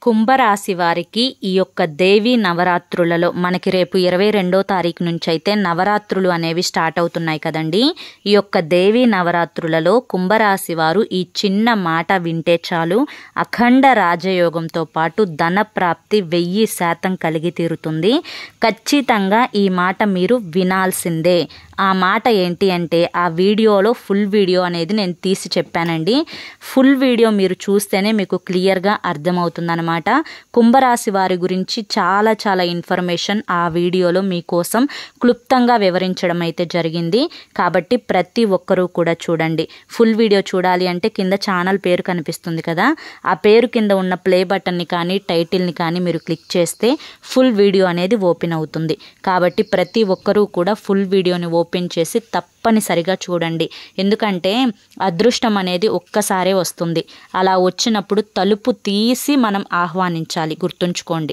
కుంభరాశి వారికి ఈ యొక్క దేవీ నవరాత్రులలో మనకి రేపు 22వ తారీఖు నుంచి అయితే నవరాత్రులు అనేవి స్టార్ట్ అవుతున్నాయి కదండి. ఈ యొక్క దేవీ నవరాత్రులలో కుంభరాశి వారు ఈ చిన్న మాట వింటే చాలు అఖండ రాజయోగంతో పాటు ధన ప్రాప్తి 1000% కలిగి తీరుతుంది. ఖచ్చితంగా ఈ మాట మీరు వినాల్సిందే. ఆ మాట ఏంటి అంటే ఆ వీడియోలో ఫుల్ వీడియో అనేది నేను తీసి చెప్పానండి. ఫుల్ వీడియో మీరు చూస్తేనే మీకు క్లియర్గా అర్థమవుతుందన్నమాట. కుంభరాశి వారి గురించి చాలా ఇన్ఫర్మేషన్ ఆ వీడియోలో మీకోసం క్లుప్తంగా వివరించడం అయితే జరిగింది. కాబట్టి ప్రతి ఒక్కరూ కూడా చూడండి. ఫుల్ వీడియో చూడాలి అంటే కింద ఛానల్ పేరు కనిపిస్తుంది కదా, ఆ పేరు కింద ఉన్న ప్లే బటన్ని కానీ టైటిల్ని కానీ మీరు క్లిక్ చేస్తే ఫుల్ వీడియో అనేది ఓపెన్ అవుతుంది. కాబట్టి ప్రతి ఒక్కరూ కూడా ఫుల్ వీడియోని ఓపెన్ చేసి తప్పనిసరిగా చూడండి. ఎందుకంటే అదృష్టం అనేది ఒక్కసారే వస్తుంది. అలా వచ్చినప్పుడు తలుపు తీసి మనం ఆహ్వానించాలి, గుర్తుంచుకోండి.